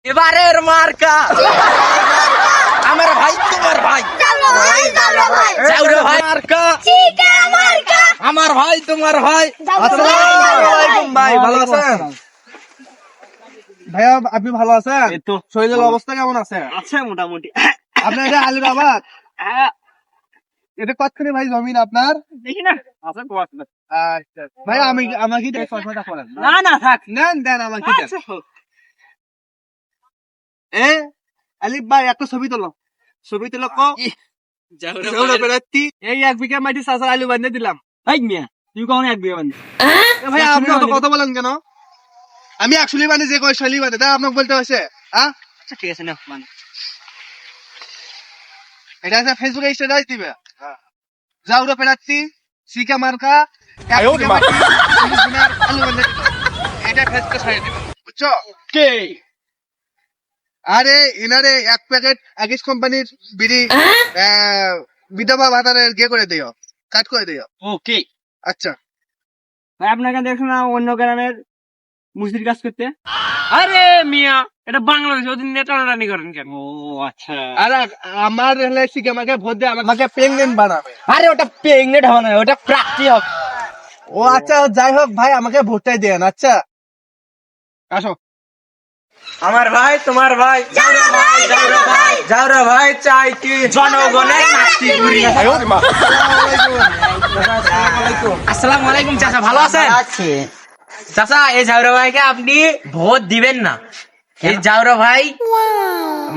এবারের মার্কা আমার ভাই তোমার ভাই ভাই মার্কা আমার ভাই তোমার ভাই। আসসালামু আলাইকুম ভাই, ভালো আছেন? ভাইয়া আপনি ভালো আছেন? শরীরের অবস্থা কেমন আছে? আছে মোটামুটি। আপনার এটা আলিরাবাদ? এটা কতখানি ভাই জমিন আপনার? দেখি না আছে কোয়াশা। আচ্ছা ভাই, আমাকে দেখ চশমাটা পরেন। না না থাক নেন দেন আমাকে দেন। এ আলিফ ভাই একটা ছবি তোলো, ছবি তোলো। এই 1 বিঘা মাটি চাষার আলু বানিয়ে দিলাম। এই মিয়া তুই কখন এক বিয়ে বান্ধি? ভাই আপনি অত কথা বলেন কেন? আমি অ্যাকচুয়ালি মানে যে কয় শৈলী মানে তা আপনাকে বলতে হয়েছে? আচ্ছা ঠিক আছে না মানে এটা আছে ফেসবুকে স্ট্যাটাস দিবে। যাও রে পেরাচ্ছি সিকা মার্কা আলু বানিয়ে এটা ফেসবুকে ছাড়িয়ে দিবে, বুঝছো? কে আরে এনারে 1 প্যাকেট আগিস কোম্পানির বিড়ি বিধবা ভাতারের করে দিও, কাট করে দিও। ওকে আচ্ছা ভাই আপনাকে দেখো না অন্য গ্রামের মুসলির কাজ করতে? আরে মিয়া এটা বাংলাদেশ, ওদিন নেটানি করেন কেন? ও আচ্ছা। আর আমার হলে সিকে আমাকে ভোট দিয়ে আমাকে প্রেগনেন্ট বানাবে। আরে ওটা প্রেগনেন্ট হবে না, ওটা প্রাপ্তি হবে। ও আচ্ছা যাই হোক ভাই, আমাকে ভোটটাই দেন। আচ্ছা আসো। আমার ভাই তোমার ভাই যাওরা ভাই চাই কি জনগণের নাস্তি ঘুরি। আসসালামু আলাইকুম চাচা, ভালো আছেন? চাচা এই জাউরা ভাইকে আপনি ভোট দিবেন না। এই জাউরা ভাই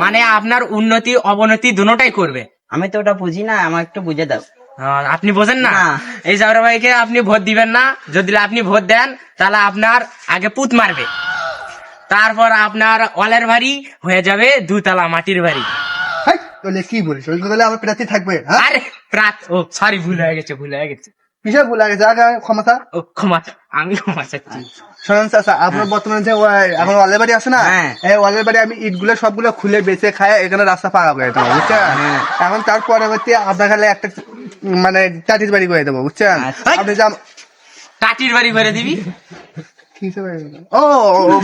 মানে আপনার উন্নতি অবনতি দুটোটাই করবে। আমি তো ওটা বুঝি না, আমার একটু বুঝে দাও। আপনি বোঝেন না? এই জাউরা ভাইকে আপনি ভোট দিবেন না। যদি আপনি ভোট দেন তাহলে আপনার আগে পুত মারবে, তারপর আপনার ওয়ালের বাড়ি হয়ে যাবে 2 তলা মাটির বাড়ি। তাহলে কি বলিস, ওই কথা আমার প্রার্থী থাকবে? আরে ও সরি, ভুল হয়ে গেছে। কিসে ভুল লাগে? যা ক্ষমতা ও ক্ষমা, আমি ক্ষমা চাচ্ছি। শোনেন চাচা, আপনার বর্তমানে যে এখন ওয়ালের বাড়ি আছে না, এই ওয়ালের বাড়ি আমি ইটগুলো সবগুলো খুলে বেঁচে খায় এখানে রাস্তা পাকা করে দেবো, বুঝছেন? এখন তার পরবর্তী আপনার খালে একটা মানে টাটির বাড়ি করে দেবো, বুঝছেন? আপনি যা টাটির বাড়ি করে দিবি। ও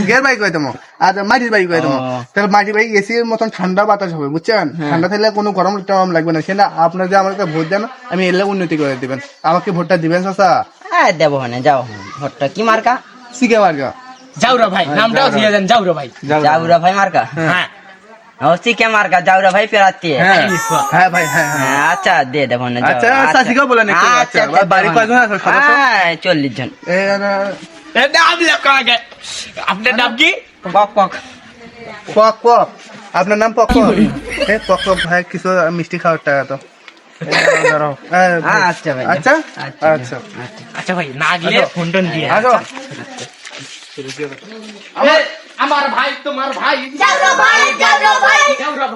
গের বাড়ি করে দেবো আর মাটির বাড়ি করে দেবো। তাহলে মাটির বাড়ি এসির মতন ঠান্ডা বাতাস হবে, বুঝছেন? ঠান্ডা থাকলে কোনো গরম টরম লাগবে না। সেটা আপনার যে আমাকে ভোট দেন, আমি এলে উন্নতি করে দিবেন। আমাকে ভোটটা দিবেন চাচা? হ্যাঁ দেবো, হ্যাঁ যাও। ভোটটা কি মার্কা? সিকে মার্কা। জাউরা ভাই নামটাও দিয়ে দেন, জাউরা ভাই। জাউরা ভাই মার্কা? হ্যাঁ সিকে মার্কা, জাউরা ভাই পেরাতি। হ্যাঁ ভাই, হ্যাঁ আচ্ছা দিয়ে দেবো না। আচ্ছা চাচিকে বলেন একটু। আচ্ছা বাড়ি কয়জন আছে সদস্য? 40 জন। আপনার নাম কি? পক পক পক পক। আপনার নাম পক পক? পক পক ভাই, কিছু মিষ্টি খাওয়ার টাকা তো। আচ্ছা ভাই, আচ্ছা আচ্ছা আচ্ছা ভাই, না গেলে ফোন টোন দিয়ে আসো। আমার ভাই তোমার ভাই জাউরা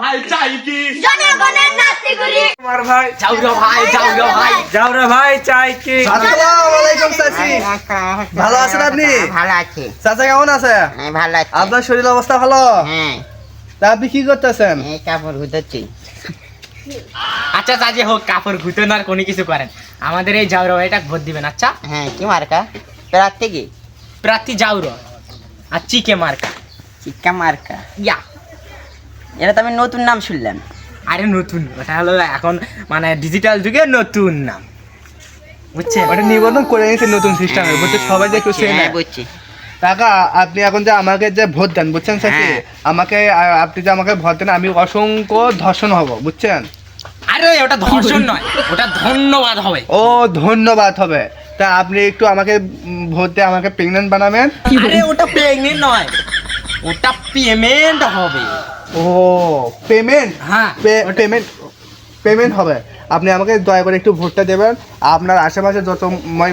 ভাই চাই কি জনগণের নাস্তি ঘুরি। তোমার ভাই জাউরা ভাই চাই কি। আসসালামু আলাইকুম চাচি, ভালো আছেন আপনি? ভালো আছে। চাচা কেমন আছে? ভালো আছে। আপনার শরীর অবস্থা ভালো? হ্যাঁ, তা আপনি কি করতেছেন? এই কাপড় গুছাচ্ছি। আচ্ছা চাচি হোক, কাপড় ঘুতেন আর কোনো কিছু করেন, আমাদের এই জাউরা ভাইটা ভোট দিবেন। আচ্ছা হ্যাঁ, কি মার্কা? প্রার্থী কি? প্রার্থী জাউরা আর চিকে মার্কা। চিক্কা মার্কা? ইয়া, এটা তো আমি নতুন নাম শুনলাম। আরে নতুন, ওটা হলো এখন মানে ডিজিটাল যুগে নতুন নাম, বুঝছেন? ওটা নিবন্ধন করে নিয়েছে নতুন সিস্টেমে, বুঝছে? সবাই যে একটু চেনে। হ্যাঁ বুঝছি। টাকা আপনি এখন যে আমাকে যে ভোট দেন, বুঝছেন চাচি? আমাকে আপনি যে আমাকে ভোট দেন, আমি অসংখ্য ধর্ষণ হব, বুঝছেন? আরে ওটা ধর্ষণ নয়, ওটা ধন্যবাদ হবে। ও ধন্যবাদ হবে। তা আপনি একটু আমাকে ভোট দিয়ে আমাকে প্রেগনেন্ট বানাবেন। আরে ওটা প্রেগনেন্ট নয়, ওটা পেমেন্ট হবে। ও পেমেন্ট? হ্যাঁ পেমেন্ট হবে। আপনি আমাকে দয়া করে একটু ভোটটা দেবেন। আপনার আশেপাশে যত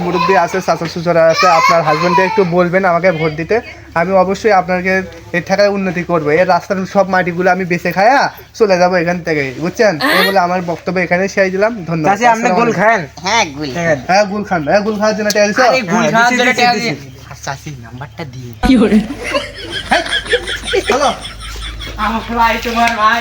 মুরব্বী আছে, চাচা চুচারা আছে, আপনার হাজবেন্ডকে একটু বলবেন আমাকে ভোট দিতে। আমি অবশ্যই আপনাকে এর টাকায় উন্নতি করবো। এই রাস্তার সব মাটিগুলো আমি বেঁচে খায়া চলে যাবো এখান থেকে, বুঝছেন? এই বলে আমার বক্তব্য এখানে শেষ দিলাম। ধন্যবাদ। আপনি গুল খান? হ্যাঁ গুল। হ্যাঁ গুল খান। গুল খাওয়ার জন্য টাকা দিছো? আরে গুল খাওয়ার জন্য টাকা দিছি। চাচি নাম্বারটা দিয়ে হ্যালো। আমার ভাই তোমার ভাই।